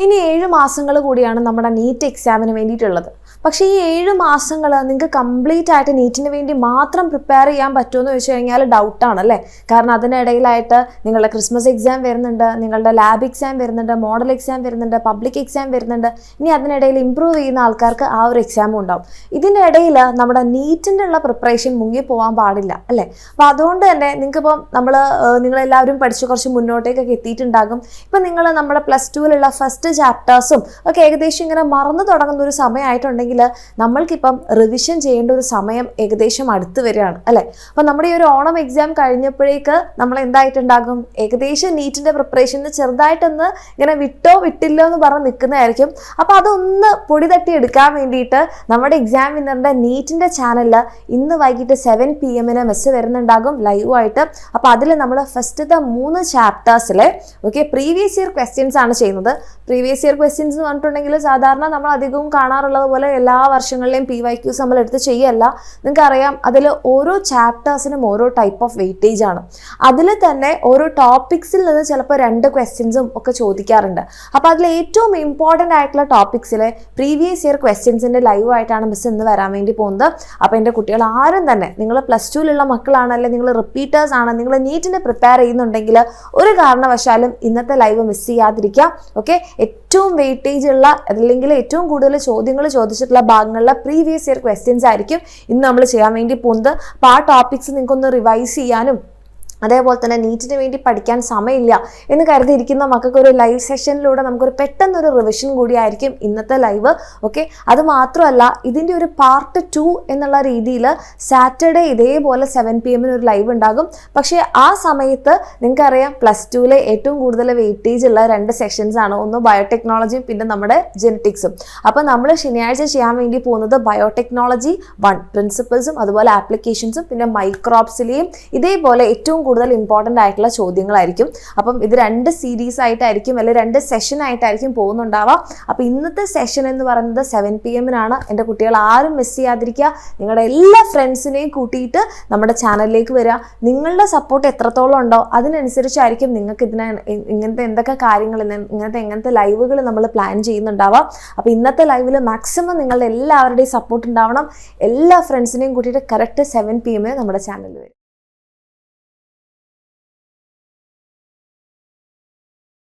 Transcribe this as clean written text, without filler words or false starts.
ഇനി 7 മാസങ്ങൾ കൂടിയാണ് നമ്മുടെ നീറ്റ് എക്സാമിന് വേണ്ടിയിട്ടുള്ളത്. പക്ഷേ ഈ 7 മാസങ്ങൾ നിങ്ങൾക്ക് കംപ്ലീറ്റ് ആയിട്ട് നീറ്റിന് വേണ്ടി മാത്രം പ്രിപ്പയർ ചെയ്യാൻ പറ്റുമെന്ന് ചോദിച്ചു കഴിഞ്ഞാൽ ഡൗട്ടാണ് അല്ലേ. കാരണം അതിനിടയിലായിട്ട് നിങ്ങളുടെ ക്രിസ്മസ് എക്സാം വരുന്നുണ്ട്, നിങ്ങളുടെ ലാബ് എക്സാം വരുന്നുണ്ട്, മോഡൽ എക്സാം വരുന്നുണ്ട്, പബ്ലിക് എക്സാം വരുന്നുണ്ട്. ഇനി അതിനിടയിൽ ഇമ്പ്രൂവ് ചെയ്യുന്ന ആൾക്കാർക്ക് ആ ഒരു എക്സാമും ഉണ്ടാവും. ഇതിൻ്റെ ഇടയിൽ നമ്മുടെ നീറ്റിൻ്റെ ഉള്ള പ്രിപ്പറേഷൻ മുങ്ങിപ്പോകാൻ പാടില്ല അല്ലേ. അപ്പോൾ അതുകൊണ്ട് തന്നെ നിങ്ങൾക്കിപ്പം നിങ്ങളെല്ലാവരും പഠിച്ച് കുറച്ച് മുന്നോട്ടേക്കൊക്കെ എത്തിയിട്ടുണ്ടാകും. ഇപ്പം നിങ്ങൾ നമ്മുടെ +2-ലുള്ള ഫസ്റ്റ് ചാപ്റ്റേഴ്സും ഒക്കെ ഏകദേശം ഇങ്ങനെ മറന്നു തുടങ്ങുന്ന ഒരു സമയമായിട്ടുണ്ടെങ്കിൽ നമ്മൾക്കിപ്പം റിവിഷൻ ചെയ്യേണ്ട ഒരു സമയം ഏകദേശം അടുത്ത് വരികയാണ് അല്ലേ. അപ്പം നമ്മുടെ ഈ ഒരു ഓണം എക്സാം കഴിഞ്ഞപ്പോഴേക്ക് നമ്മൾ എന്തായിട്ടുണ്ടാകും, ഏകദേശം നീറ്റിൻ്റെ പ്രിപ്പറേഷന് ചെറുതായിട്ടൊന്ന് ഇങ്ങനെ വിട്ടോ വിട്ടില്ലോ എന്ന് പറഞ്ഞ് നിൽക്കുന്നതായിരിക്കും. അപ്പോൾ അതൊന്ന് പൊടി തട്ടി എടുക്കാൻ വേണ്ടിയിട്ട് നമ്മുടെ എക്സാം വിന്നറിൻ്റെ നീറ്റിൻ്റെ ചാനലിൽ ഇന്ന് വൈകിട്ട് 7 PM മെസ്സ് വരുന്നുണ്ടാകും ലൈവായിട്ട്. അപ്പോൾ അതിൽ നമ്മൾ ഫസ്റ്റത്തെ 3 ചാപ്റ്റേഴ്സിലെ പ്രീവിയസ് ഇയർ ക്വസ്റ്റ്യൻസ് ആണ് ചെയ്യുന്നത്. പ്രീവിയസ് ഇയർ ക്വസ്റ്റ്യൻസ് എന്ന് പറഞ്ഞിട്ടുണ്ടെങ്കിൽ സാധാരണ നമ്മൾ അധികവും കാണാറുള്ളത് പോലെ എല്ലാ വർഷങ്ങളിലെയും PYQs നമ്മൾ എടുത്ത് ചെയ്യല്ല. നിങ്ങൾക്കറിയാം അതിൽ ഓരോ ചാപ്റ്റേഴ്സിനും ഓരോ ടൈപ്പ് ഓഫ് വെയിറ്റേജ് ആണ്. അതിൽ തന്നെ ഓരോ ടോപ്പിക്സിൽ നിന്ന് ചിലപ്പോൾ 2 ക്വസ്റ്റ്യൻസും ഒക്കെ ചോദിക്കാറുണ്ട്. അപ്പോൾ അതിൽ ഏറ്റവും ഇമ്പോർട്ടൻ്റ് ആയിട്ടുള്ള ടോപ്പിക്സിലെ പ്രീവിയസ് ഇയർ ക്വസ്റ്റ്യൻസിൻ്റെ ലൈവായിട്ടാണ് മിസ് ഇന്ന് വരാൻ വേണ്ടി പോകുന്നത്. അപ്പോൾ എൻ്റെ കുട്ടികൾ ആരും തന്നെ നിങ്ങൾ +2-ലുള്ള മക്കളാണ്, അല്ലെങ്കിൽ നിങ്ങൾ റിപ്പീറ്റേഴ്സ് ആണ്, നിങ്ങൾ നീറ്റിന് പ്രിപ്പയർ ചെയ്യുന്നുണ്ടെങ്കിൽ ഒരു കാരണവശാലും ഇന്നത്തെ ലൈവ് മിസ് ചെയ്യാതിരിക്കുക. ഏറ്റവും വെയിറ്റേജ് ഉള്ള അല്ലെങ്കിൽ ഏറ്റവും കൂടുതൽ ചോദ്യങ്ങൾ ചോദിച്ചിട്ടുള്ള ഭാഗങ്ങളിലെ പ്രീവിയസ് ഇയർ ക്വസ്റ്റ്യൻസ് ആയിരിക്കും ഇന്ന് നമ്മൾ ചെയ്യാൻ വേണ്ടി പോകുന്നത്. അപ്പോൾ ആ ടോപ്പിക്സ് നിങ്ങൾക്കൊന്ന് റിവൈസ് ചെയ്യാനും അതേപോലെ തന്നെ നീറ്റിന് വേണ്ടി പഠിക്കാൻ സമയമില്ല എന്ന് കരുതിയിരിക്കുന്ന മക്കൾക്ക് ഒരു ലൈവ് സെഷനിലൂടെ നമുക്കൊരു പെട്ടെന്നൊരു റിവിഷൻ കൂടിയായിരിക്കും ഇന്നത്തെ ലൈവ്. അത് മാത്രമല്ല ഇതിൻ്റെ ഒരു പാർട്ട് 2 എന്നുള്ള രീതിയിൽ സാറ്റർഡേ ഇതേപോലെ 7 PM ഒരു ലൈവ് ഉണ്ടാകും. പക്ഷേ ആ സമയത്ത് നിങ്ങൾക്കറിയാം +2-ലെ ഏറ്റവും കൂടുതൽ വെയിറ്റേജ് ഉള്ള 2 സെഷൻസ് ആണ്. ഒന്ന് ബയോടെക്നോളജിയും പിന്നെ നമ്മുടെ ജെനറ്റിക്സും. അപ്പോൾ നമ്മൾ ശനിയാഴ്ച ചെയ്യാൻ വേണ്ടി പോകുന്നത് ബയോടെക്നോളജി 1 പ്രിൻസിപ്പിൾസും അതുപോലെ ആപ്ലിക്കേഷൻസും പിന്നെ മൈക്രോബ്സിലെയും ഇതേപോലെ ഏറ്റവും കൂടുതൽ ഇമ്പോർട്ടൻ്റ് ആയിട്ടുള്ള ചോദ്യങ്ങളായിരിക്കും. അപ്പം ഇത് 2 സീരീസ് ആയിട്ടായിരിക്കും അല്ലെങ്കിൽ 2 സെഷൻ ആയിട്ടായിരിക്കും പോകുന്നുണ്ടാവാം. അപ്പോൾ ഇന്നത്തെ സെഷൻ എന്ന് പറയുന്നത് 7 PM എൻ്റെ കുട്ടികൾ ആരും മിസ് ചെയ്യാതിരിക്കുക. നിങ്ങളുടെ എല്ലാ ഫ്രണ്ട്സിനെയും കൂട്ടിയിട്ട് നമ്മുടെ ചാനലിലേക്ക് വരിക. നിങ്ങളുടെ സപ്പോർട്ട് എത്രത്തോളം ഉണ്ടോ അതിനനുസരിച്ചായിരിക്കും നിങ്ങൾക്ക് ഇങ്ങനത്തെ എന്തൊക്കെ കാര്യങ്ങൾ ഇങ്ങനത്തെ ലൈവുകൾ നമ്മൾ പ്ലാൻ ചെയ്യുന്നുണ്ടാവാം. അപ്പോൾ ഇന്നത്തെ ലൈവിൽ മാക്സിമം നിങ്ങളുടെ എല്ലാവരുടെയും സപ്പോർട്ട് ഉണ്ടാവണം. എല്ലാ ഫ്രണ്ട്സിനെയും കൂട്ടിയിട്ട് കറക്റ്റ് 7 PM നമ്മുടെ ചാനലിൽ വരും.